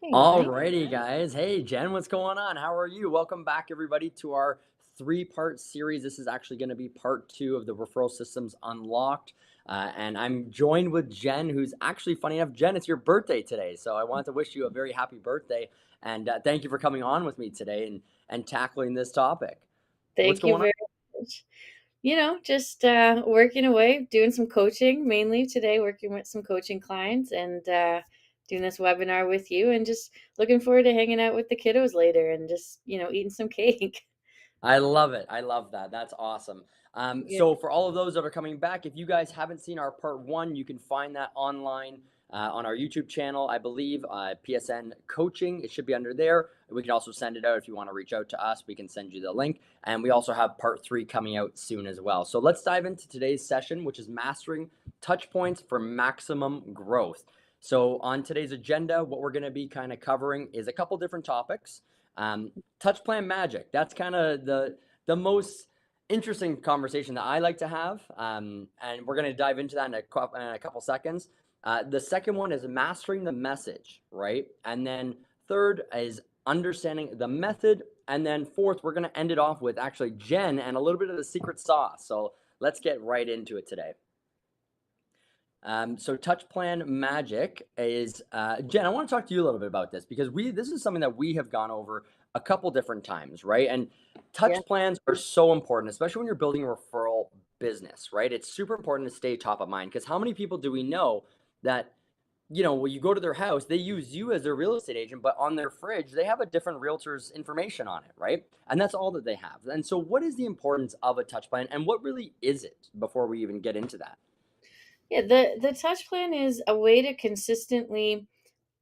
Hey, Mike. Alrighty, guys. Hey, Jen, what's going on? How are you? Welcome back, everybody, to our three-part series. This is actually going to be part two of the Referral Systems Unlocked. And I'm joined with Jen, who's actually, funny enough, Jen, it's your birthday today. So I wanted to wish you a very happy birthday. And thank you for coming on with me today and tackling this topic. What's Thank you going on? very much. Just working away, doing some coaching mainly today, working with some coaching clients and doing this webinar with you, and just looking forward to hanging out with the kiddos later and just, eating some cake. I love it. I love that. That's awesome. Yeah. So for all of those that are coming back, if you guys haven't seen our part one, you can find that online on our YouTube channel, I believe, PSN Coaching. It should be under there. We can also send it out if you want to reach out to us. We can send you the link. And we also have part three coming out soon as well. So let's dive into today's session, which is mastering touch points for maximum growth. So on today's agenda, what we're going to be kind of covering is a couple different topics. Touch plan magic. That's kind of the most interesting conversation that I like to have, and we're going to dive into that in a couple seconds. The second one is mastering the message, right? And then third is understanding the method, and then fourth, we're going to end it off with actually Jen and a little bit of the secret sauce. So let's get right into it today. So touch plan magic is Jen. I want to talk to you a little bit about this because this is something that we have gone over a couple different times, right? And touch Yeah. plans are so important, especially when you're building a referral business, right? It's super important to stay top of mind because how many people do we know that when you go to their house, they use you as their real estate agent, but on their fridge they have a different realtor's information on it, right? And that's all that they have. And so, what is the importance of a touch plan, and what really is it? Before we even get into that. Yeah, the touch plan is a way to consistently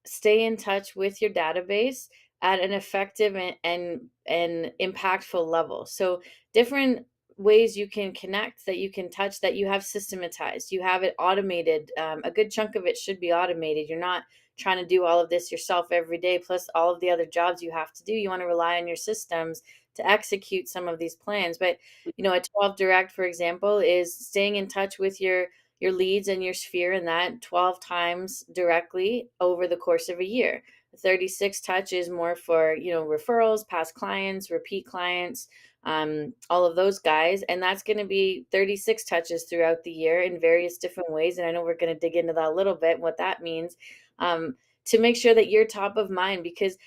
stay in touch with your database at an effective and impactful level. So different ways you can connect, that you can touch, that you have systematized, you have it automated. A good chunk of it should be automated. You're not trying to do all of this yourself every day, plus all of the other jobs you have to do. You want to rely on your systems to execute some of these plans. But a 12 direct, for example, is staying in touch with your leads and your sphere, and that 12 times directly over the course of a year. 36 touch is more for, referrals, past clients, repeat clients, all of those guys. And that's going to be 36 touches throughout the year in various different ways. And I know we're going to dig into that a little bit, what that means, to make sure that you're top of mind, because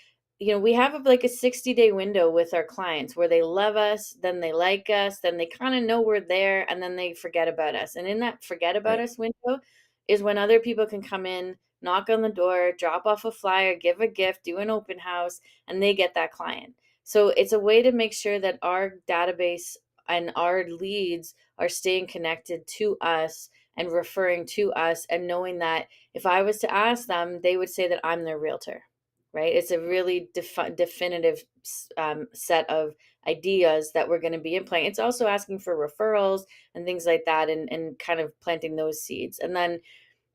we have like a 60-day window with our clients where they love us, then they like us, then they kind of know we're there, and then they forget about us. And in that forget about Right. us window is when other people can come in, knock on the door, drop off a flyer, give a gift, do an open house, and they get that client. So it's a way to make sure that our database and our leads are staying connected to us and referring to us, and knowing that if I was to ask them, they would say that I'm their realtor, right? It's a really definitive set of ideas that we're going to be implementing. It's also asking for referrals and things like that, and kind of planting those seeds. And then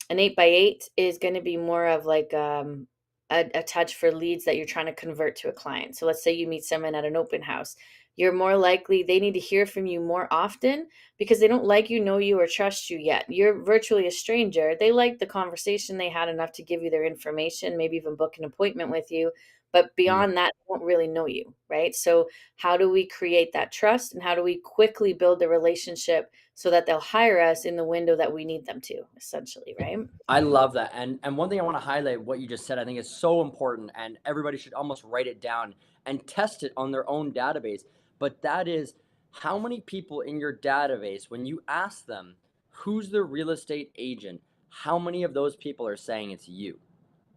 an 8x8 is going to be more of like a touch for leads that you're trying to convert to a client. So let's say you meet someone at an open house. You're more likely, they need to hear from you more often because they don't like you, know you, or trust you yet. You're virtually a stranger. They like the conversation they had enough to give you their information, maybe even book an appointment with you. But Mm. beyond that, they won't really know you, right? So how do we create that trust, and how do we quickly build the relationship so that they'll hire us in the window that we need them to, essentially, right? I love that. And one thing I want to highlight what you just said, I think is so important, and everybody should almost write it down and test it on their own database. But that is how many people in your database, when you ask them who's the real estate agent, how many of those people are saying it's you?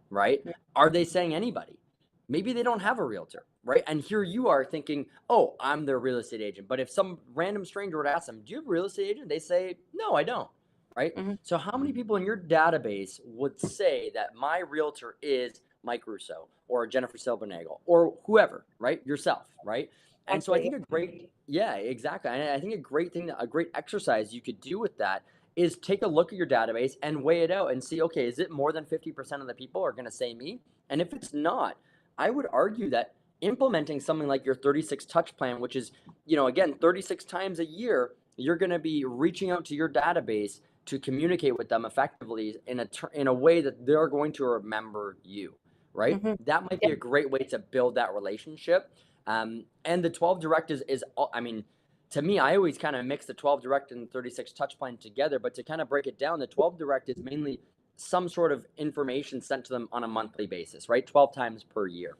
Right? Are they saying anybody? Maybe they don't have a realtor, right? And here you are thinking, oh, I'm their real estate agent. But if some random stranger would ask them, do you have a real estate agent? They say, no, I don't, right? Mhm. So how many people in your database would say that my realtor is Mike Russo or Jennifer Silvernagle or whoever, right? Yourself, right? And so I Exactly. think yeah, exactly. And I think a great thing, a great exercise you could do with that is take a look at your database and weigh it out and see, okay, is it more than 50% of the people are going to say me? And if it's not, I would argue that implementing something like your 36 touch plan, which is, again, 36 times a year, you're going to be reaching out to your database to communicate with them effectively in a way that they're going to remember you, right? Mhm. That might be Yep. a great way to build that relationship. And the 12 direct is, I mean, to me, I always kind of mix the 12 direct and 36 touch plan together. But to kind of break it down, the 12 direct is mainly some sort of information sent to them on a monthly basis, right? 12 times per year,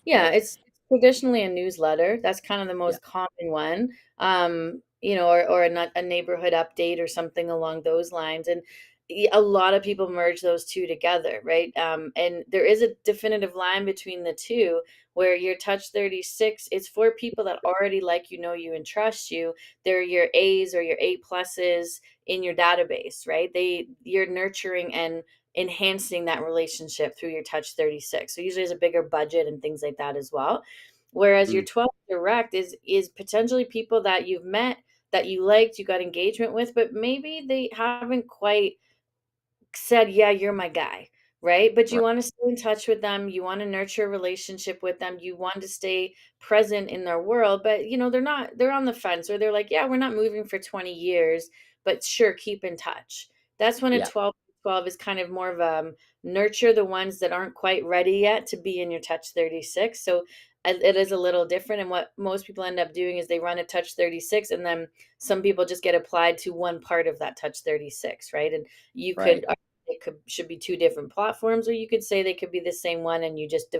Yeah, right? it's traditionally a newsletter. That's kind of the Yeah, most common one. Or a neighborhood update or something along those lines. And a lot of people merge those two together, right? And there is a definitive line between the two where your Touch 36, it's for people that already like you, know you, and trust you. They're your A's or your A pluses in your database, right? You're nurturing and enhancing that relationship through your Touch 36. So usually there's a bigger budget and things like that as well. Whereas your mm, 12 direct is potentially people that you've met, that you liked, you got engagement with, but maybe they haven't quite said, "Yeah, you're my guy," right? But you right. wanna stay in touch with them, you wanna nurture a relationship with them, you want to stay present in their world, but, they're on the fence, or they're like, "Yeah, we're not moving for 20 years, but sure, keep in touch." That's when a Yeah, 12 is kind of more of, nurture the ones that aren't quite ready yet to be in your Touch 36, so, it is a little different, and what most people end up doing is they run a Touch 36, and then some people just get applied to one part of that Touch 36, right? And you could right. it could should be two different platforms, or you could say they could be the same one, and you just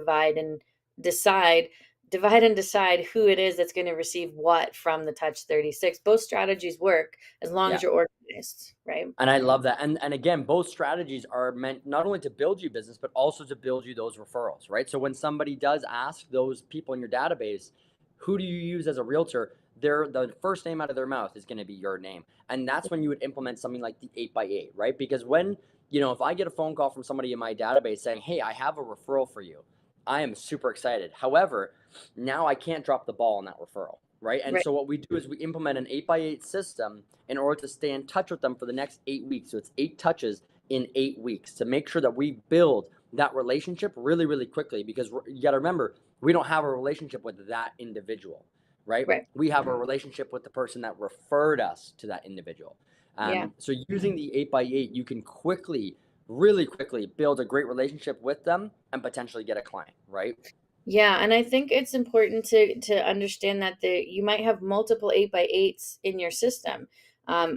decide divide and decide who it is that's going to receive what from the Touch 36. Both strategies work as long Yeah. as you're organized, right? And I love that. And again, both strategies are meant not only to build you business, but also to build you those referrals, right? So when somebody does ask those people in your database, who do you use as a realtor? The first name out of their mouth is going to be your name. And that's when you would implement something like the 8x8, right? Because when, if I get a phone call from somebody in my database saying, "Hey, I have a referral for you," I am super excited. However, now I can't drop the ball on that referral, right? And Right, so what we do is we implement an 8x8 system in order to stay in touch with them for the next 8 weeks. So it's 8 touches in 8 weeks to make sure that we build that relationship really, really quickly. Because you got to remember, we don't have a relationship with that individual, right? right. We have a relationship with the person that referred us to that individual. Yeah. So using the 8x8, you can really quickly build a great relationship with them and potentially get a client, right? Yeah, and I think it's important to understand that you might have multiple 8x8s in your system,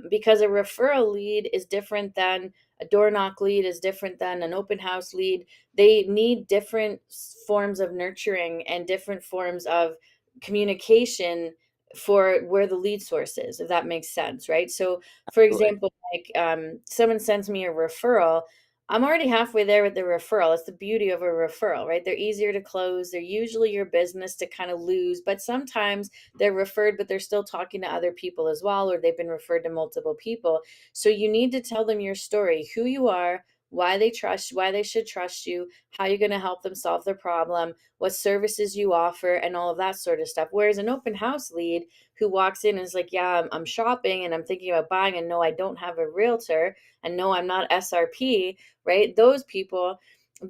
because a referral lead is different than a door knock lead, is different than an open house lead. They need different forms of nurturing and different forms of communication for where the lead source is, if that makes sense, right? So, for Absolutely. example, like, someone sends me a referral. I'm already halfway there with the referral. It's the beauty of a referral, right? They're easier to close. They're usually your business to kind of lose, but sometimes they're referred, but they're still talking to other people as well, or they've been referred to multiple people. So you need to tell them your story, who you are, why they should trust you, how you're going to help them solve their problem, what services you offer, and all of that sort of stuff. Whereas an open house lead who walks in and is like, "Yeah, I'm shopping and I'm thinking about buying, and no, I don't have a realtor, and no, I'm not SRP," right? Those people,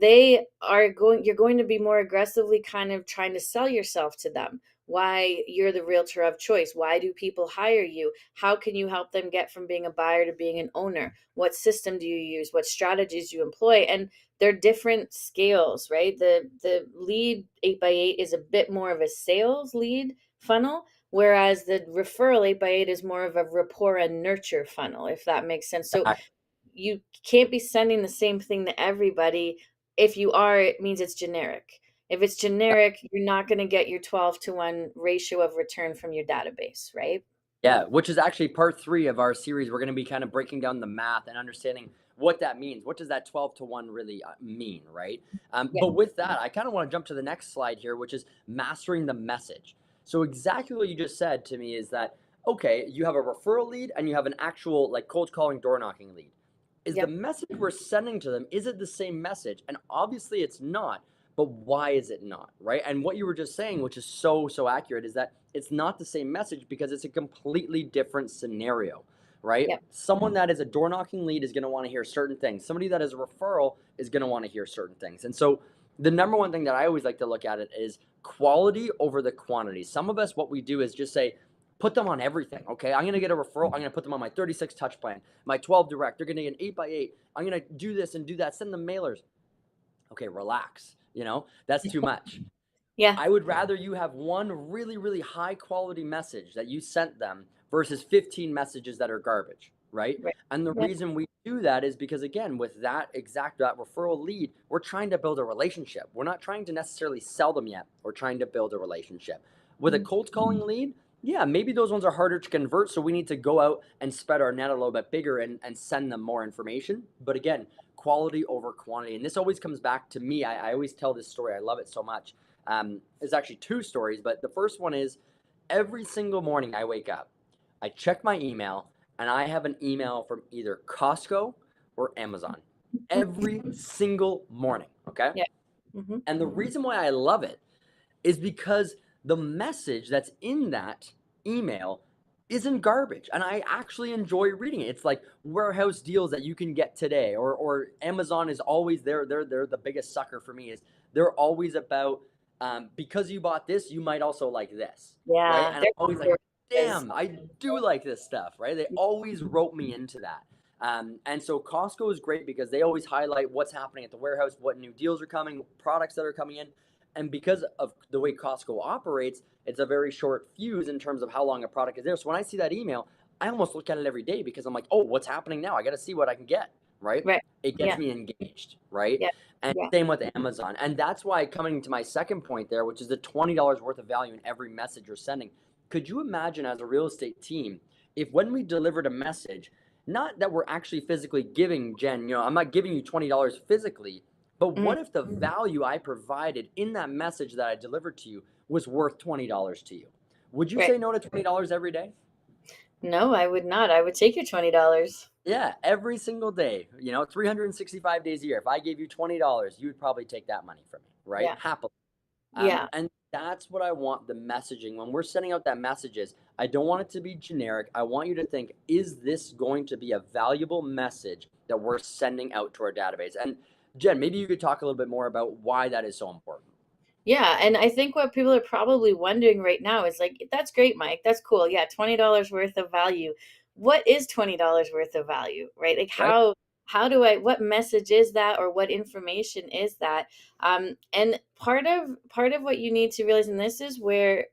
you're going to be more aggressively kind of trying to sell yourself to them. Why you're the realtor of choice. Why do people hire you? How can you help them get from being a buyer to being an owner? What system do you use? What strategies do you employ? And they're different scales, right? The lead 8x8 is a bit more of a sales lead funnel, whereas the referral 8x8 is more of a rapport and nurture funnel, if that makes sense. So you can't be sending the same thing to everybody. If you are, it means it's generic. If it's generic, you're not going to get your 12-to-1 ratio of return from your database, right? Yeah, which is actually part 3 of our series. We're going to be kind of breaking down the math and understanding what that means. What does that 12 to 1 really mean, right? Yeah. But with that, I kind of want to jump to the next slide here, which is mastering the message. So, exactly what you just said to me is that, okay, you have a referral lead and you have an actual like cold calling, door knocking lead. Is the Yep. message we're sending to them, is it the same message? And obviously it's not, but why is it not, right? And what you were just saying, which is so accurate, is that it's not the same message because it's a completely different scenario, right? Yep. Someone that is a door knocking lead is going to want to hear certain things. Somebody that is a referral is going to want to hear certain things. And so the number one thing that I always like to look at it is quality over the quantity. Some of us, what we do is just say, put them on everything. Okay, I'm gonna get a referral. I'm gonna put them on my 36 touch plan, my 12 direct. They're gonna get an 8x8. I'm gonna do this and do that. Send them mailers. Okay, relax. That's too much. Yeah. I would rather you have one really, really high quality message that you sent them versus 15 messages that are garbage, right? Right. And the Yeah. reason we do that is because, again, with that referral lead, we're trying to build a relationship. We're not trying to necessarily sell them yet. We're trying to build a relationship. With a Mhm. cold calling lead, yeah, maybe those ones are harder to convert. So we need to go out and spread our net a little bit bigger and send them more information. But again, quality over quantity. And this always comes back to me. I always tell this story. I love it so much. There's actually two stories, but the first one is every single morning I wake up, I check my email, and I have an email from either Costco or Amazon every single morning. Okay. Yeah. Hmm. And the reason why I love it is because the message that's in that email isn't garbage, and I actually enjoy reading it. It's like warehouse deals that you can get today, or Amazon is always there. They're the biggest sucker for me. Is they're always about, because you bought this, you might also like this, right? Yeah. And I'm They're always like, is damn, I do like this stuff, right? They always rope me into that. And so Costco is great because they always highlight what's happening at the warehouse, what new deals are coming, products that are coming in. And because of the way Costco operates, it's a very short fuse in terms of how long a product is there. So when I see that email, I almost look at it every day because I'm like, oh, what's happening now? I got to see what I can get, right? right. It gets Yeah. me engaged, right? Yeah. And Yeah. same with Amazon. And that's why, coming to my second point there, which is the $20 worth of value in every message you're sending. Could you imagine, as a real estate team, if when we delivered a message, not that we're actually physically giving Jen, I'm not giving you $20 physically, but Mhm. what if the value I provided in that message that I delivered to you was worth $20 to you? Would you Right. say no to $20 every day? No, I would not. I would take your $20. Yeah, every single day, 365 days a year. If I gave you $20, you would probably take that money from me, right? Yeah. Happily. Yeah. And that's what I want the messaging when we're sending out that messages. I don't want it to be generic. I want you to think, is this going to be a valuable message that we're sending out to our database? And Jen, maybe you could talk a little bit more about why that is so important. Yeah, and I think what people are probably wondering right now is like, that's great, Mike. That's cool. Yeah, $20 worth of value. What is $20 worth of value, right? Like Right? how do I what message is that or what information is that? And part of what you need to realize, and this is where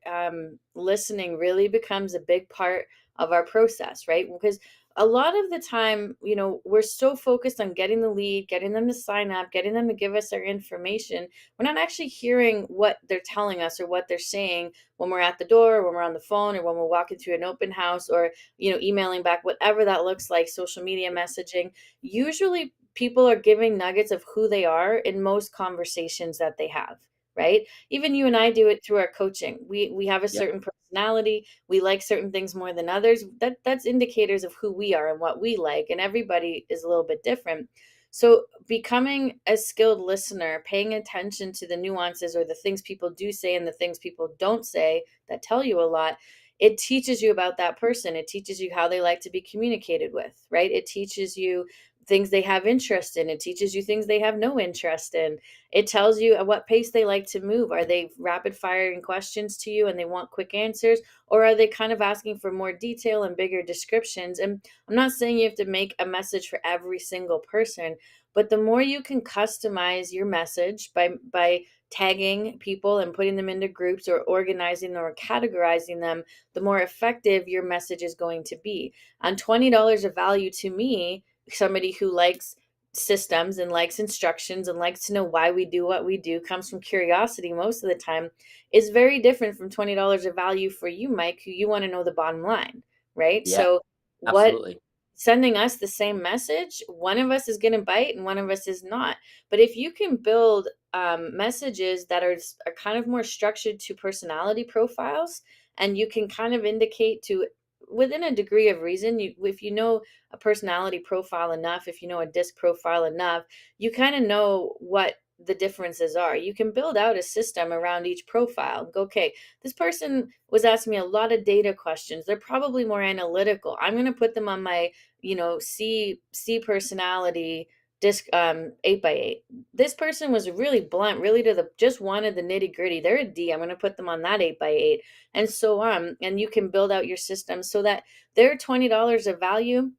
listening really becomes a big part of our process, right? Because a lot of the time, we're so focused on getting the lead, getting them to sign up, getting them to give us their information, we're not actually hearing what they're telling us or what they're saying when we're at the door, or when we're on the phone, or when we're walking through an open house, or emailing back, whatever that looks like, social media messaging. Usually people are giving nuggets of who they are in most conversations that they have, right? Even you and I do it through our coaching. We have a Yep. certain personality, we like certain things more than others. That's indicators of who we are and what we like, and everybody is a little bit different. So, becoming a skilled listener, paying attention to the nuances or the things people do say and the things people don't say that tell you a lot, it teaches you about that person. It teaches you how they like to be communicated with, right? It teaches you things they have interest in. It teaches you things they have no interest in. It tells you at what pace they like to move. Are they rapid firing questions to you and they want quick answers? Or are they kind of asking for more detail and bigger descriptions? And I'm not saying you have to make a message for every single person, but the more you can customize your message by tagging people and putting them into groups or organizing them or categorizing them, the more effective your message is going to be. On $20 of value, to me, somebody who likes systems and likes instructions and likes to know why we do what we do, comes from curiosity most of the time, is very different from $20 of value for you, Mike, who you want to know the bottom line, right? Yeah, So what absolutely. sending us the same message, one of us is going to bite and one of us is not. But if you can build messages that are kind of more structured to personality profiles, and you can kind of indicate to, within a degree of reason, if you know a personality profile enough, if you know a disc profile enough, you kind of know what the differences are. You can build out a system around each profile. Go, okay, this person was asking me a lot of data questions. They're probably more analytical. I'm going to put them on my C personality disc 8x8. This person was really blunt, really to the just wanted the nitty gritty. They're a D. I'm going to put them on that 8x8, and so on. And you can build out your system so that their $20 of value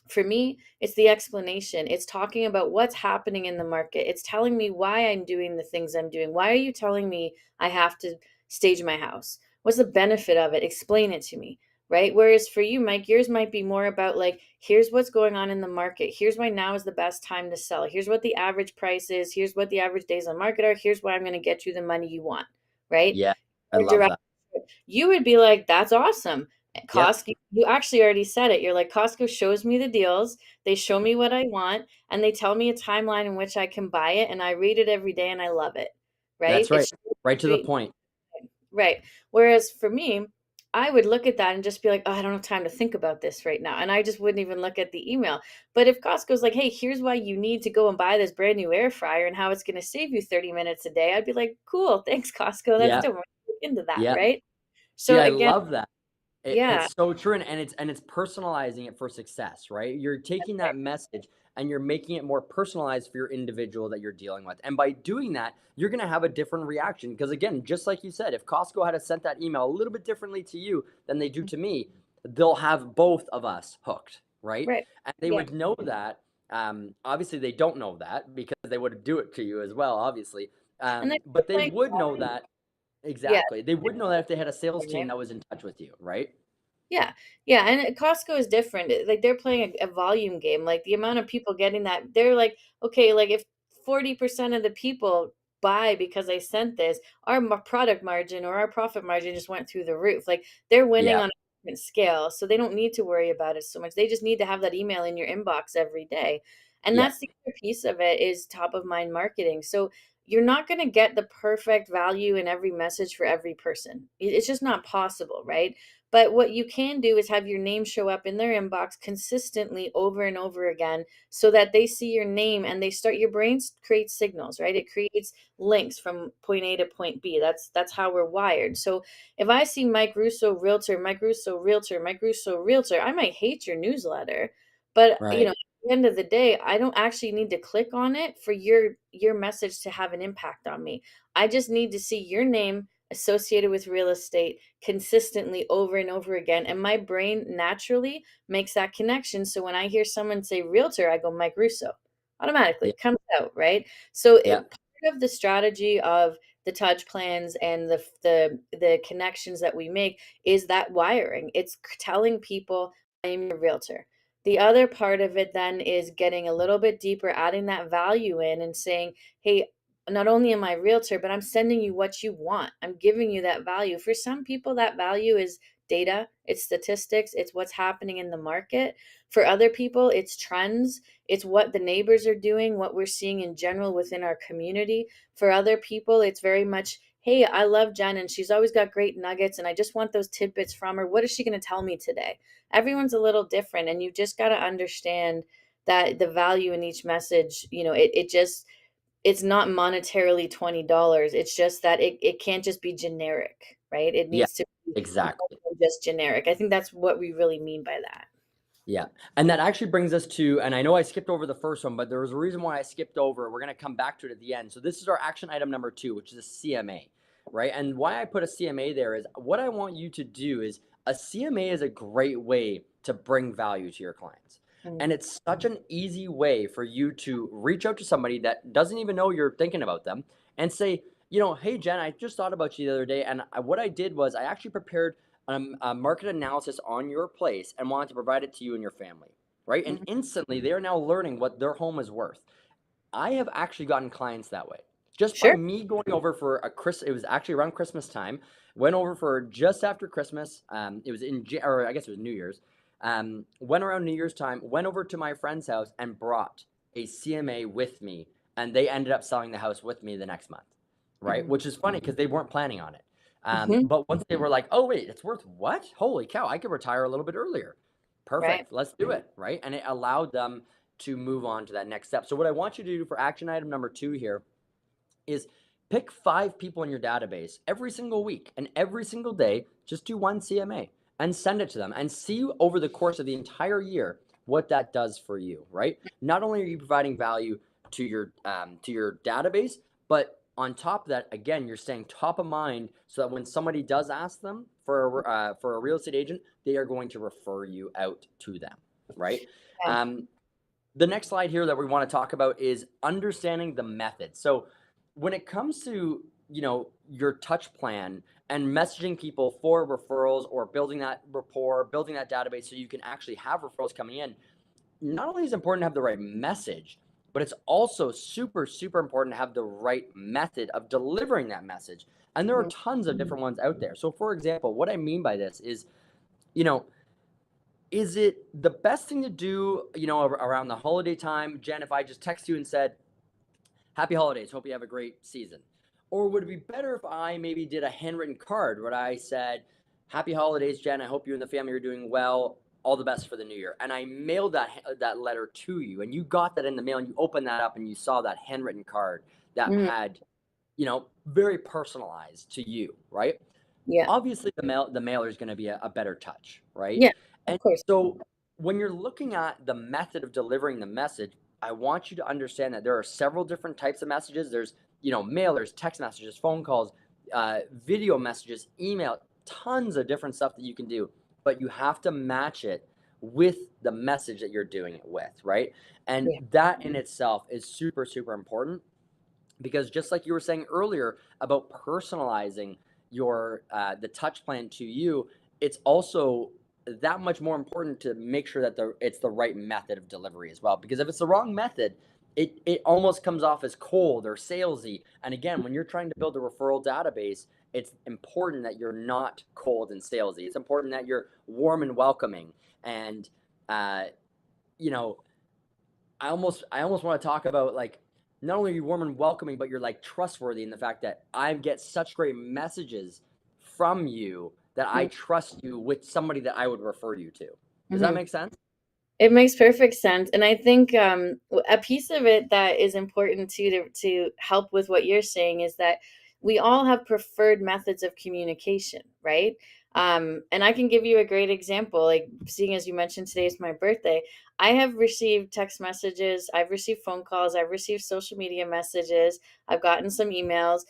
For me, it's the explanation. It's talking about what's happening in the market. It's telling me why I'm doing the things I'm doing. Why are you telling me I have to stage my house? What's the benefit of it? Explain it to me, right? Whereas for you, Mike, yours might be more about like, here's what's going on in the market. Here's why now is the best time to sell. Here's what the average price is. Here's what the average days on market are. Here's why I'm going to get you the money you want, right? Yeah, I Or love direct. that. You would be like, that's awesome. Yep, Costco, you actually already said it. You're like, Costco shows me the deals, they show me what I want, and they tell me a timeline in which I can buy it, and I read it every day and I love it. Right? that's right. It's Right to the straight. point. Right. Whereas for me, I would look at that and just be like, oh, I don't have time to think about this right now. And I just wouldn't even look at the email. But if Costco's like, hey, here's why you need to go and buy this brand new air fryer and how it's going to save you 30 minutes a day, I'd be like, cool, thanks, Costco. That's Yeah, dope. Look into that, yeah. right? See, So I again, love that. yeah, It's so true, and it's personalizing it for success, right? You're taking right, that message and you're making it more personalized for your individual that you're dealing with. And by doing that, you're going to have a different reaction because again, just like you said, if Costco had sent that email a little bit differently to you than they do to me, they'll have both of us hooked, right? right. And they Yeah. would know that. Obviously, they don't know that because they would do it to you as well, obviously. And then But they like, would know that. yeah, Exactly. They would know that if they had a sales team right? that was in touch with you, right? Yeah, yeah, and Costco is different. Like they're playing a volume game. Like the amount of people getting that, they're like, okay, like if 40% of the people buy because I sent this, our product margin or our profit margin just went through the roof. Like they're winning Yeah. on a different scale, so they don't need to worry about it so much. They just need to have that email in your inbox every day, and Yeah. that's the other piece of it is top of mind marketing. So you're not going to get the perfect value in every message for every person. It's just not possible, right? But what you can do is have your name show up in their inbox consistently over and over again so that they see your name and they start your brain creates signals, right? It creates links from point A to point B. That's how we're wired. So if I see Mike Russo realtor, Mike Russo realtor, Mike Russo realtor, I might hate your newsletter, but Right. at the end of the day, I don't actually need to click on it for your message to have an impact on me. I just need to see your name associated with real estate consistently over and over again. And my brain naturally makes that connection. So when I hear someone say realtor, I go Mike Russo. Automatically Yeah. it comes out, right? So Yeah. part of the strategy of the touch plans and the connections that we make is that wiring. It's telling people I'm a realtor. The other part of it then is getting a little bit deeper, adding that value in and saying, hey, not only am I a realtor, but I'm sending you what you want. I'm giving you that value. For some people, that value is data, it's statistics, it's what's happening in the market. For other people, it's trends, it's what the neighbors are doing, what we're seeing in general within our community. For other people, it's very much, hey, I love Jen and she's always got great nuggets and I just want those tidbits from her. What is she going to tell me today? Everyone's a little different and you just got to understand that the value in each message, it just it's not monetarily $20. It's just that it can't just be generic, right? It Yeah. needs to be more Exactly. than just generic. I think that's what we really mean by that. Yeah. And that actually brings us to, and I know I skipped over the first one, but there was a reason why I skipped over. We're going to come back to it at the end. So this is our action item number 2, which is a CMA, right? And why I put a CMA there is what I want you to do is a CMA is a great way to bring value to your clients. Mm, And it's such an easy way for you to reach out to somebody that doesn't even know you're thinking about them and say, hey, Jen, I just thought about you the other day. And what I did was I actually prepared a market analysis on your place and wanted to provide it to you and your family, right? And mhm. instantly they are now learning what their home is worth. I have actually gotten clients that way just by Sure. me going over for a It was actually around Christmas time. Went over for just after Christmas. It was or I guess it was New Year's. Went around New Year's time. Went over to my friend's house and brought a CMA with me, and they ended up selling the house with me the next month, right? Mhm. Which is funny because they weren't planning on it. Mhm. But once they were like, "Oh wait, it's worth what? Holy cow! I could retire a little bit earlier. Right. Perfect. Let's do it." Right, and it allowed them to move on to that next step. So what I want you to do for action item number 2 here is pick 5 people in your database every single week and every single day, just do one CMA and send it to them and see over the course of the entire year what that does for you, right? Not only are you providing value to your database, but on top of that, again, you're staying top of mind so that when somebody does ask them for a real estate agent, they are going to refer you out to them. right? Yeah. Um, the next slide here that we want to talk about is understanding the method. So when it comes to, your touch plan and messaging people for referrals or building that rapport, building that database so you can actually have referrals coming in, not only is it important to have the right message, but it's also super, super important to have the right method of delivering that message. And there are Mm, tons of different ones out there. So, for example, what I mean by this is, you know, is it the best thing to do, around the holiday time, Jen, if I just text you and said, Happy holidays, hope you have a great season? Or would it be better if I maybe did a handwritten card where I said, Happy holidays, Jen, I hope you and the family are doing well. All the best for the new year. And I mailed that letter to you, and you got that in the mail, and you opened that up and you saw that handwritten card that mhm. had, very personalized to you, right? Yeah. Obviously the mailer is going to be a better touch, right? Yeah, of And course. so when you're looking at the method of delivering the message, I want you to understand that there are several different types of messages. There's, mailers, text messages, phone calls, video messages, email, tons of different stuff that you can do, but you have to match it with the message that you're doing it with, right? And Yeah. that in itself is super, super important, because just like you were saying earlier about personalizing your the touch plan to you, it's also that much more important to make sure that it's the right method of delivery as well, because if it's the wrong method, it almost comes off as cold or salesy. And again, when you're trying to build a referral database, it's important that you're not cold and salesy. It's important that you're warm and welcoming. And uh, you know I almost want to talk about, like, not only are you warm and welcoming, but you're like trustworthy in the fact that I get such great messages from you that I trust you with somebody that I would refer you to. Does that Mm-hmm. make sense? It makes perfect sense, and I think, a piece of it that is important too to help with what you're saying is that we all have preferred methods of communication, right? And I can give you a great example, like, seeing as you mentioned today is my birthday, I have received text messages, I've received phone calls, I've received social media messages, I've gotten some emails.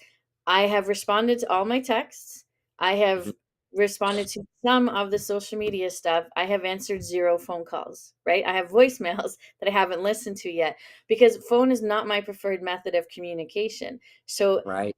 I have responded to all my texts. I have Mhm. responded to some of the social media stuff. I have answered 0 phone calls, right? I have voicemails that I haven't listened to yet because phone is not my preferred method of communication. So Right.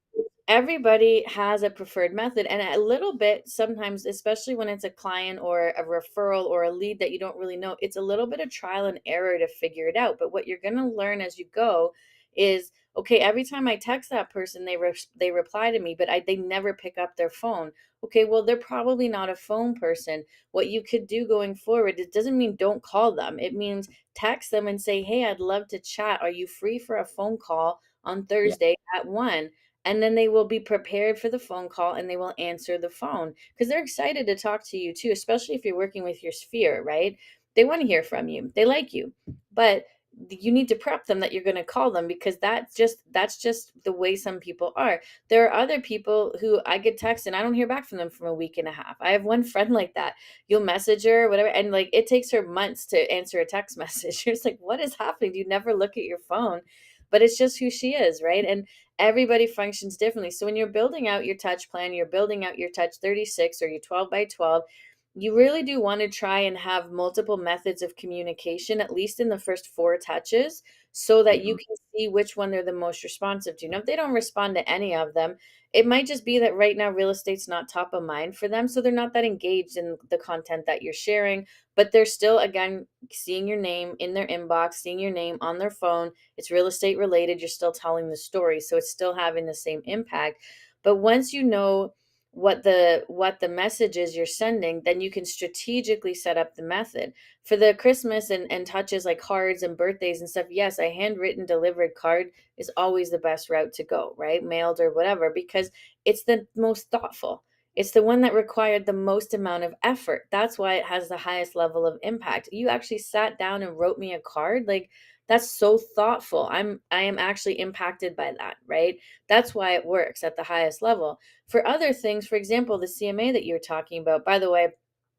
everybody has a preferred method, and a little bit sometimes, especially when it's a client or a referral or a lead that you don't really know, it's a little bit of trial and error to figure it out. But what you're going to learn as you go is, okay, every time I text that person, they reply to me, but they never pick up their phone. Okay, well, they're probably not a phone person. What you could do going forward, it doesn't mean don't call them. It means text them and say, hey, I'd love to chat. Are you free for a phone call on Yeah. Thursday at 1? And then they will be prepared for the phone call and they will answer the phone because they're excited to talk to you too, especially if you're working with your sphere, right? They want to hear from you. They like you. But you need to prep them that you're going to call them because that's just the way some people are. There are other people who I get text and I don't hear back from them from a week and a half. I have one friend like that. You'll message her, whatever, and like it takes her months to answer a text message. You're just like, what is happening? Do you never look at your phone? But it's just who she is, right? And everybody functions differently. So when you're building out your touch plan, you're building out your touch 36 or your 12 by 12, you really do want to try and have multiple methods of communication, at least in the first 4 touches, so that you Mhm. can see which one they're the most responsive to. Now, if they don't respond to any of them, it might just be that right now real estate's not top of mind for them. So they're not that engaged in the content that you're sharing, but they're still, again, seeing your name in their inbox, seeing your name on their phone. It's real estate related. You're still telling the story. So it's still having the same impact. But once you know what the message is you're sending, then you can strategically set up the method for the Christmas and touches like cards and birthdays and stuff. Yes, a handwritten delivered card is always the best route to go, right? Mailed or whatever, because it's the most thoughtful. It's the one that required the most amount of effort. That's why it has the highest level of impact. You actually sat down and wrote me a card. Like, that's so thoughtful. I am actually impacted by that, right? That's why it works at the highest level. For other things, for example, the CMA that you're talking about, by the way,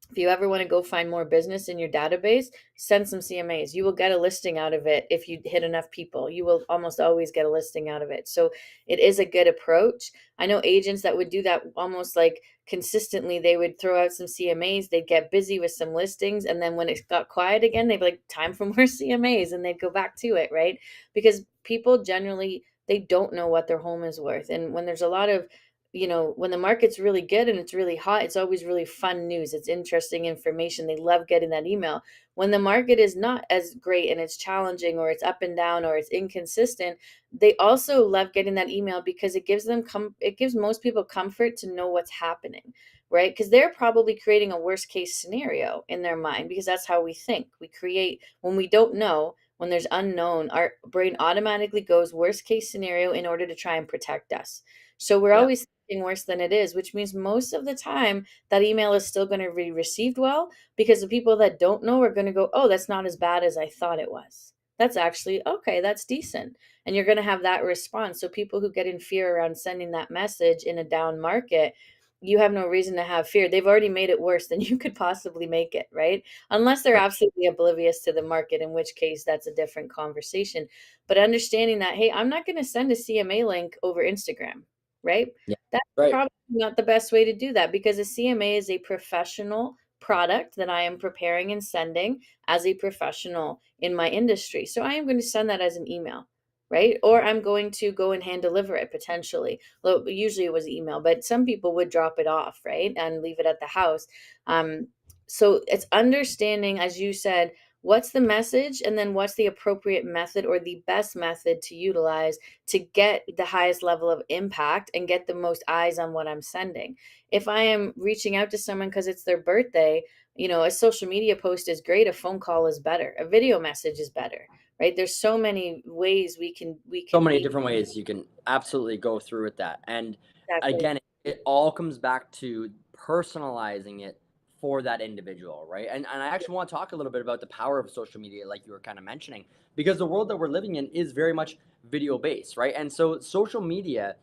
If you ever want to go find more business in your database, send some CMAs. You will get a listing out of it if you hit enough people. You will almost always get a listing out of it. So it is a good approach. I know agents that would do that almost like consistently. They would throw out some CMAs, they'd get busy with some listings, and then when it got quiet again, they'd be like, time for more CMAs, and they'd go back to it, right? Because people generally, they don't know what their home is worth. And when there's a lot of, when the market's really good and it's really hot, it's always really fun news. It's interesting information. They love getting that email. When the market is not as great and it's challenging or it's up and down or it's inconsistent, they also love getting that email because it gives most people comfort to know what's happening, right? Because they're probably creating a worst case scenario in their mind because that's how we think. We create when we don't know, when there's unknown, our brain automatically goes worst case scenario in order to try and protect us. So we're Yeah. always thinking worse than it is, which means most of the time that email is still going to be received well because the people that don't know are going to go, oh, that's not as bad as I thought it was. That's actually okay, that's decent. And you're going to have that response. So people who get in fear around sending that message in a down market, you have no reason to have fear. They've already made it worse than you could possibly make it, right? Unless they're Right. absolutely oblivious to the market, in which case that's a different conversation. But understanding that, hey, I'm not going to send a CMA link over Instagram, right? Yeah. That's Right. probably not the best way to do that because a CMA is a professional product that I am preparing and sending as a professional in my industry. So I am going to send that as an email, right? Or I'm going to go and hand deliver it potentially. Well, usually it was email, but some people would drop it off, right? And leave it at the house. Um, so it's understanding, as you said, what's the message and then what's the appropriate method or the best method to utilize to get the highest level of impact and get the most eyes on what I'm sending. If I am reaching out to someone because it's their birthday, a social media post is great, a phone call is better, a video message is better, right? There's so many ways we So can many be different ways you can absolutely go through with that. And exactly again, it all comes back to personalizing it for that individual, right? And I actually want to talk a little bit about the power of social media, like you were kind of mentioning, because the world that we're living in is very much video based, right? And so social media,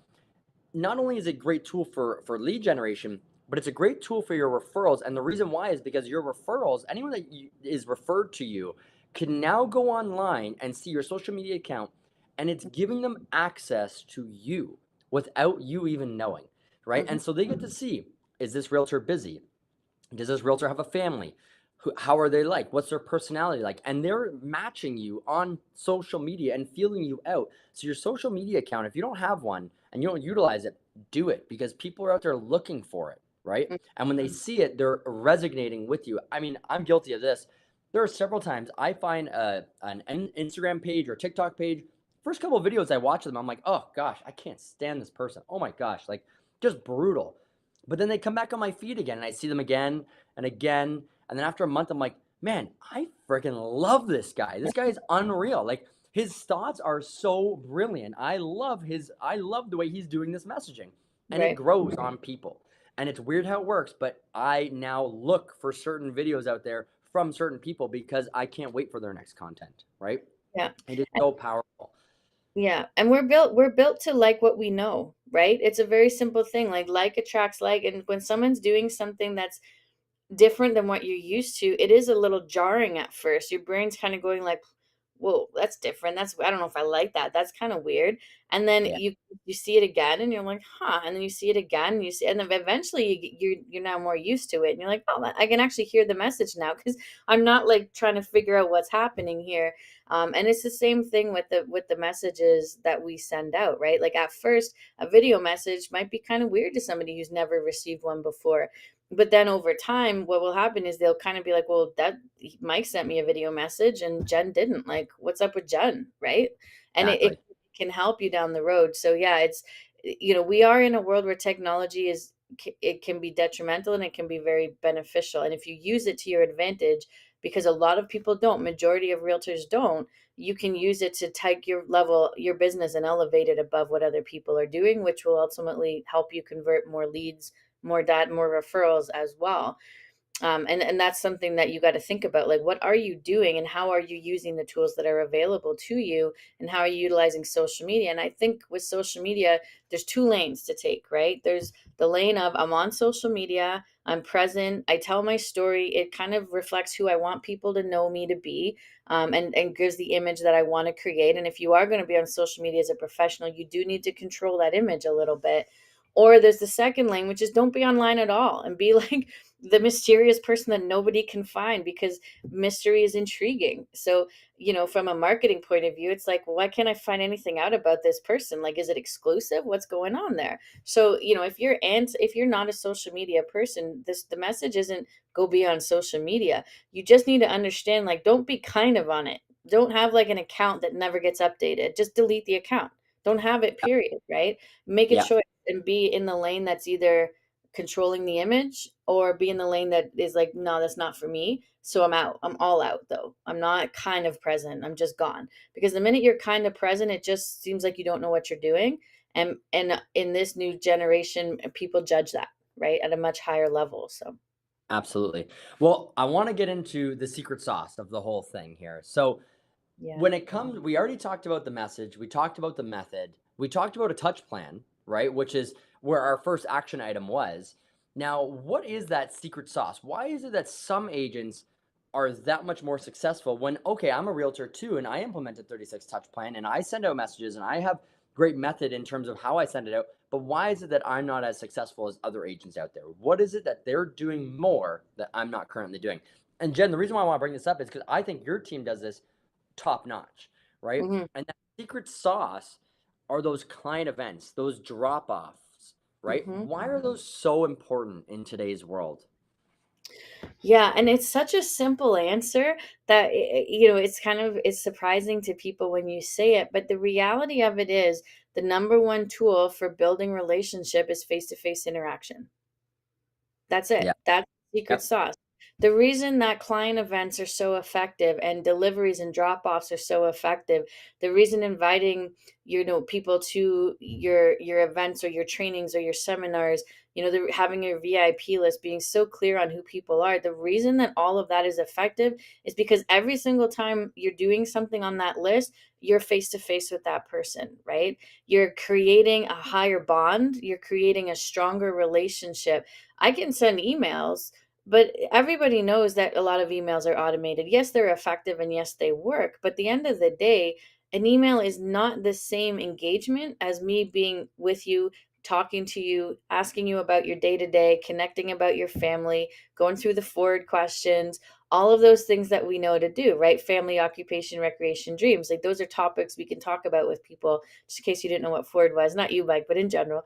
not only is it a great tool for lead generation, but it's a great tool for your referrals. And the reason why is because your referrals, anyone that is referred to you, can now go online and see your social media account, and it's giving them access to you without you even knowing, right? hmm And so they get to see, is this realtor busy? Does this realtor have a family? How are they like? What's their personality like? And they're matching you on social media and feeling you out. So your social media account, if you don't have one and you don't utilize it, do it because people are out there looking for it, right? And when they see it, they're resonating with you. I mean, I'm guilty of this. There are several times I find an Instagram page or TikTok page. First couple of videos I watch them, I'm like, oh gosh, I can't stand this person. Oh my gosh, like just brutal. But then they come back on my feed again and I see them again and again. And then after a month, I'm like, man, I freaking love this guy. This guy is unreal. Like his thoughts are so brilliant. I love the way he's doing this messaging. And it right. grows on people. And it's weird how it works, but I now look for certain videos out there from certain people because I can't wait for their next content, right? Yeah. It is so powerful. Yeah, and we're built to like what we know, right? It's a very simple thing. Like attracts like, and when someone's doing something that's different than what you're used to, it is a little jarring at first. Your brain's kind of going like, "Whoa, that's different. I don't know if I like that. That's kind of weird." And then Yeah, you see it again, and you're like, "Huh?" And then you see it again, and and then eventually you're now more used to it, and you're like, "Oh, I can actually hear the message now because I'm not like trying to figure out what's happening here." And it's the same thing with the messages that we send out, right? Like at first, a video message might be kind of weird to somebody who's never received one before, but then over time, what will happen is they'll kind of be like, well, that Mike sent me a video message and Jen didn't. Like, what's up with Jen? Right. And it exactly. can help you down the road. So, yeah, we are in a world where technology it can be detrimental and it can be very beneficial. And if you use it to your advantage, because a lot of people don't, majority of realtors don't, you can use it to take your business and elevate it above what other people are doing, which will ultimately help you convert more leads, more data, more referrals as well. And that's something that you got to think about. Like, what are you doing and how are you using the tools that are available to you, and how are you utilizing social media? And I think with social media, there's two lanes to take, right? There's the lane of I'm on social media, I'm present, I tell my story, it kind of reflects who I want people to know me to be, and gives the image that I want to create. And if you are going to be on social media as a professional, you do need to control that image a little bit. Or there's the second lane, which is don't be online at all and be like the mysterious person that nobody can find, because mystery is intriguing. So, from a marketing point of view, it's like, well, why can't I find anything out about this person? Like, is it exclusive? What's going on there? So, if you're not a social media person, the message isn't go be on social media. You just need to understand, like, don't be kind of on it. Don't have like an account that never gets updated. Just delete the account. Don't have it, period, right? Make a Yeah, choice and be in the lane that's either controlling the image, or be in the lane that is like, no, that's not for me. So I'm out. I'm all out though. I'm not kind of present. I'm just gone. Because the minute you're kind of present, it just seems like you don't know what you're doing. And in this new generation, people judge that, right, at a much higher level. So absolutely. Well, I want to get into the secret sauce of the whole thing here. So, yeah. when it comes, we already talked about the message, we talked about the method, we talked about a touch plan, right? Which is where our first action item was. Now, what is that secret sauce? Why is it that some agents are that much more successful when, okay, I'm a realtor too, and I implemented 36 touch plan and I send out messages and I have great method in terms of how I send it out, but why is it that I'm not as successful as other agents out there? What is it that they're doing more that I'm not currently doing? And Jen, the reason why I want to bring this up is because I think your team does this top notch, right? Hmm. And that secret sauce are those client events, those drop offs, right? Hmm. Why are those so important in today's world? Yeah, and it's such a simple answer that it's surprising to people when you say it, but the reality of it is the number one tool for building relationship is face-to-face interaction. That's it. Yeah. That's the secret Yep. sauce. The reason that client events are so effective and deliveries and drop-offs are so effective, the reason inviting, people to your events or your trainings or your seminars, having your VIP list, being so clear on who people are, the reason that all of that is effective is because every single time you're doing something on that list, you're face to face with that person, right? You're creating a higher bond, you're creating a stronger relationship. I can send emails, but everybody knows that a lot of emails are automated. Yes, they're effective and yes, they work. But at the end of the day, an email is not the same engagement as me being with you, talking to you, asking you about your day to day, connecting about your family, going through the forward questions, all of those things that we know to do, right? Family, occupation, recreation, dreams. Like, those are topics we can talk about with people, just in case you didn't know what forward was, not you, Mike, but in general.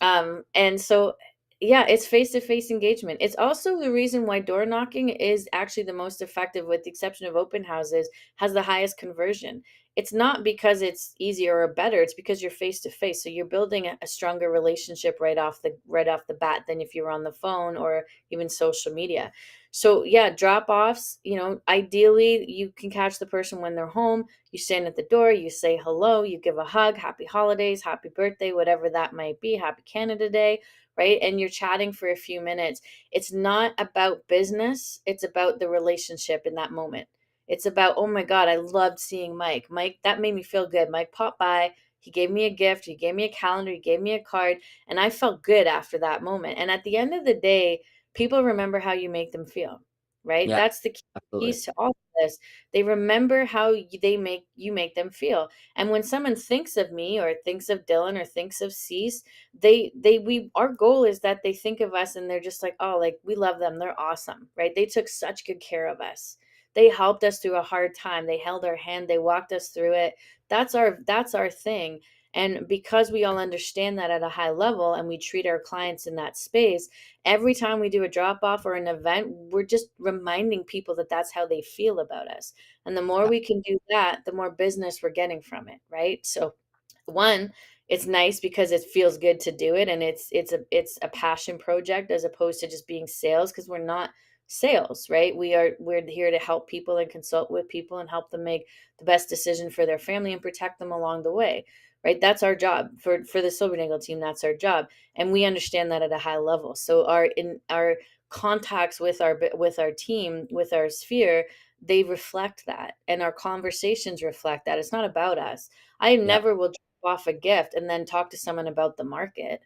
And so, yeah, it's face to face engagement. It's also the reason why door knocking is actually the most effective, with the exception of open houses, has the highest conversion. It's not because it's easier or better, it's because you're face to face. So you're building a stronger relationship right off the bat than if you were on the phone or even social media. So yeah, drop offs, ideally you can catch the person when they're home. You stand at the door, you say hello, you give a hug, happy holidays, happy birthday, whatever that might be, happy Canada Day, right? And you're chatting for a few minutes. It's not about business, it's about the relationship in that moment. It's about, oh my God, I loved seeing Mike. Mike, that made me feel good. Mike popped by, he gave me a gift, he gave me a calendar, he gave me a card, and I felt good after that moment. And at the end of the day, people remember how you make them feel, right? Yeah, That's the key absolutely. piece to all of this. They remember how they make them feel. And when someone thinks of me or thinks of Dylan or thinks of Cease, we our goal is that they think of us and they're just like, oh, like, we love them, they're awesome, right? They took such good care of us. They helped us through a hard time, they held our hand, they walked us through it. That's our thing. And because we all understand that at a high level and we treat our clients in that space, every time we do a drop off or an event, we're just reminding people that that's how they feel about us. And the more Yeah. we can do that, the more business we're getting from it, right? So, one, it's nice because it feels good to do it, and it's a passion project as opposed to just being sales, because we're not sales, right? We're here to help people and consult with people and help them make the best decision for their family and protect them along the way, right? That's our job for the Silvernagle team. That's our job, and we understand that at a high level. So our contacts with our team, with our sphere, they reflect that, and our conversations reflect that. It's not about us. I Yeah. never will drop off a gift and then talk to someone about the market.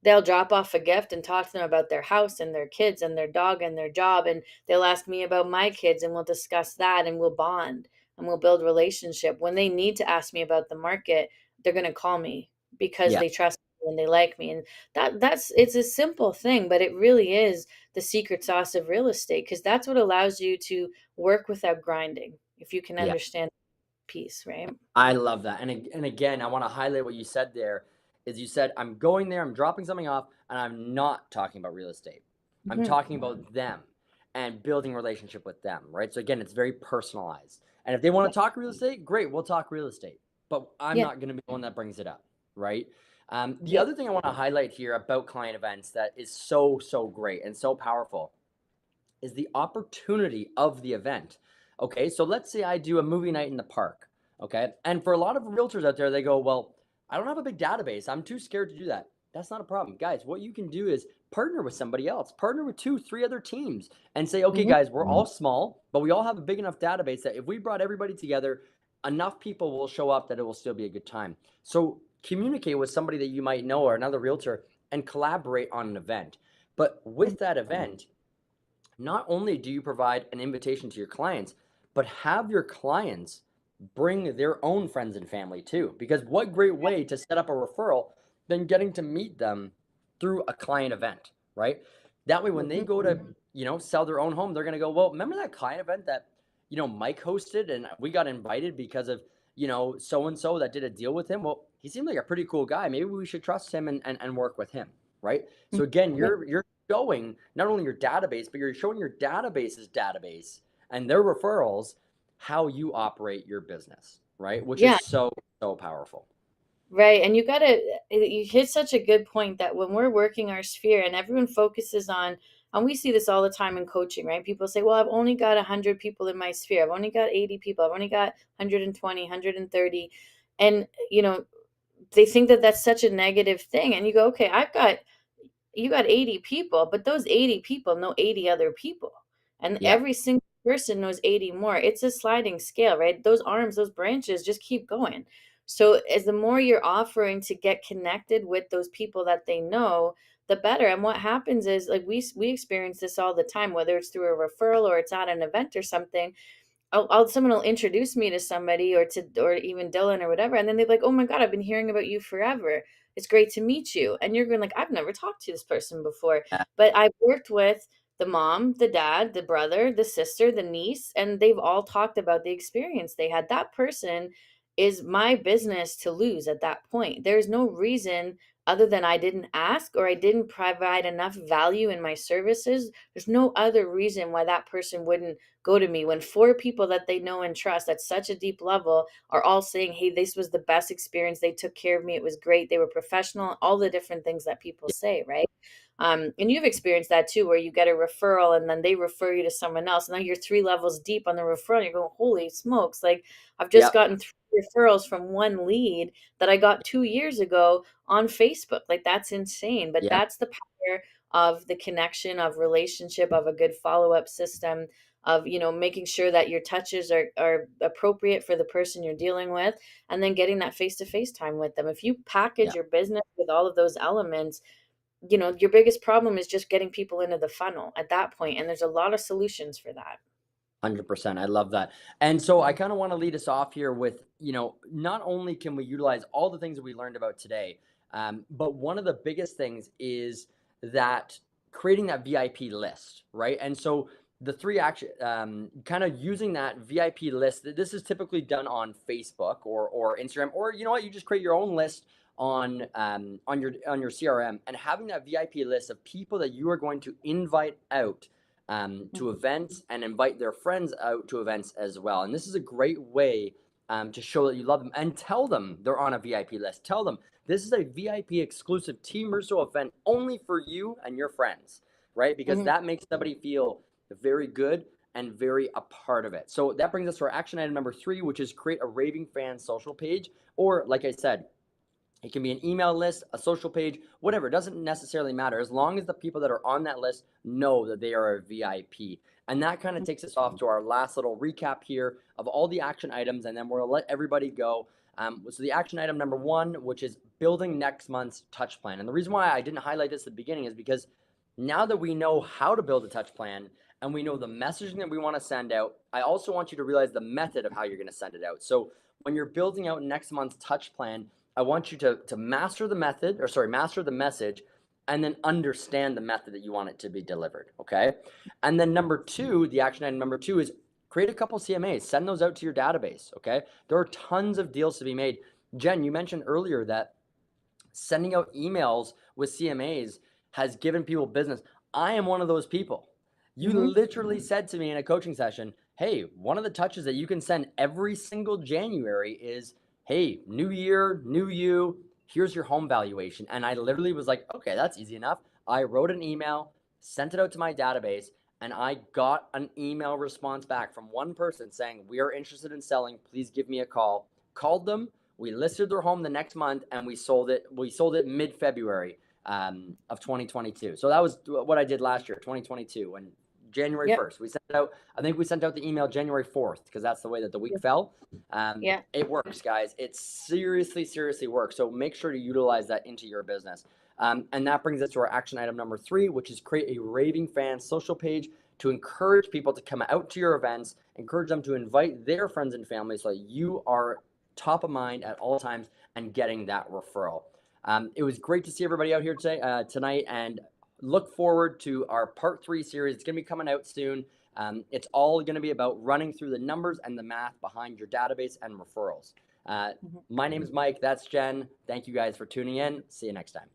They'll drop off a gift and talk to them about their house and their kids and their dog and their job, and they'll ask me about my kids, and we'll discuss that, and we'll bond, and we'll build relationship. When they need to ask me about the market, they're going to call me because Yeah. they trust me and they like me. And that's it's a simple thing, but it really is the secret sauce of real estate, because that's what allows you to work without grinding, if you can Yeah. understand peace, right? I love that. And again, I want to highlight what you said there is you said, I'm going there, I'm dropping something off, and I'm not talking about real estate. I'm Hmm. talking about them and building a relationship with them, right? So again, it's very personalized. And if they want Yeah. to talk real estate, great, we'll talk real estate. But I'm Yeah. not going to be the one that brings it up, right? The Yep. other thing I want to highlight here about client events that is so, so great and so powerful is the opportunity of the event. Okay, so let's say I do a movie night in the park. Okay, and for a lot of realtors out there, they go, well, I don't have a big database, I'm too scared to do that. That's not a problem, guys. What you can do is partner with somebody else, partner with 2 3 other teams, and say, okay, Hmm. guys, we're all small, but we all have a big enough database that if we brought everybody together, enough people will show up that it will still be a good time. So communicate with somebody that you might know or another realtor and collaborate on an event. But with that event, not only do you provide an invitation to your clients, but have your clients bring their own friends and family too. Because what great way to set up a referral than getting to meet them through a client event, right? That way, when they Hmm. go to, sell their own home, they're going to go, well, remember that client event that, Mike hosted and we got invited because of, so and so that did a deal with him. Well, he seemed like a pretty cool guy. Maybe we should trust him and work with him, right? So again, Yeah. you're showing not only your database, but you're showing your database's database and their referrals how you operate your business, right? Which Yeah. is so, so powerful. Right. And you hit such a good point that when we're working our sphere and everyone focuses on, and we see this all the time in coaching, right? People say, well, I've only got 100 people in my sphere. I've only got 80 people. I've only got 120, 130. And, they think that that's such a negative thing. And you go, okay, you got 80 people, but those 80 people know 80 other people. And Yeah. every single person knows 80 more. It's a sliding scale, right? Those arms, those branches just keep going. So as the more you're offering to get connected with those people that they know, the better. And what happens is, like, we experience this all the time, whether it's through a referral or it's at an event or something. Someone will introduce me to somebody, or even Dylan or whatever, and then they're like, "Oh my God, I've been hearing about you forever. It's great to meet you." And you're going like, "I've never talked to this person before, but I've worked with the mom, the dad, the brother, the sister, the niece, and they've all talked about the experience they had." That person is my business to lose at that point. There's no reason other than I didn't ask or I didn't provide enough value in my services. There's no other reason why that person wouldn't go to me when 4 people that they know and trust at such a deep level are all saying, hey, this was the best experience. They took care of me. It was great. They were professional, all the different things that people say, right? And you've experienced that too, where you get a referral and then they refer you to someone else. And now you're 3 levels deep on the referral. You're going, holy smokes. Like, I've just Yep. gotten 3 referrals from one lead that I got 2 years ago on Facebook. Like, that's insane. But Yep. that's the power of the connection, of relationship, of a good follow-up system, of making sure that your touches are appropriate for the person you're dealing with, and then getting that face-to-face time with them. If you package Yep. your business with all of those elements, your biggest problem is just getting people into the funnel at that point, and there's a lot of solutions for that. 100%. I love that. And so I kind of want to lead us off here with, not only can we utilize all the things that we learned about today, but one of the biggest things is that creating that VIP list, right? And so the three action, kind of using that VIP list, this is typically done on Facebook or Instagram, or you know what, you just create your own list on your CRM, and having that VIP list of people that you are going to invite out to Mhm. events and invite their friends out to events as well. And this is a great way to show that you love them and tell them they're on a VIP list. Tell them this is a VIP exclusive Team Russo event only for you and your friends, right? Because Mhm. that makes somebody feel very good and very a part of it. So that brings us to our action item number 3, which is create a raving fan social page, or like I said, It can be an email list, a social page, whatever. It doesn't necessarily matter as long as the people that are on that list know that they are a VIP. And that kind of takes us off to our last little recap here of all the action items, and then we'll let everybody go. So the action item number one, which is building next month's touch plan. And the reason why I didn't highlight this at the beginning is because now that we know how to build a touch plan and we know the messaging that we want to send out, I also want you to realize the method of how you're going to send it out. So when you're building out next month's touch plan, I want you to master the method, or sorry, master the message, and then understand the method that you want it to be delivered. Okay. And then number two, the action item number two is create a couple CMAs, send those out to your database. Okay. There are tons of deals to be made. Jen, you mentioned earlier that sending out emails with CMAs has given people business. I am one of those people. You literally said to me in a coaching session, hey, one of the touches that you can send every single January is, hey, new year, new you, here's your home valuation. And I literally was like, okay, that's easy enough. I wrote an email, sent it out to my database, and I got an email response back from one person saying, we are interested in selling. Please give me a call. Called them. We listed their home the next month, and we sold it. We sold it mid-February of 2022. So that was what I did last year, 2022. And January Yep. 1st. We sent out, I think we sent out the email January 4th because that's the way that the week fell. Yeah. It works, guys. It seriously works. So make sure to utilize that into your business. And that brings us to our action item number three, which is create a raving fan social page to encourage people to come out to your events, encourage them to invite their friends and family so that you are top of mind at all times and getting that referral. It was great to see everybody out here today, tonight, and look forward to our part 3 series. It's going to be coming out soon. It's all going to be about running through the numbers and the math behind your database and referrals. My name is Mike. That's Jen. Thank you guys for tuning in. See you next time.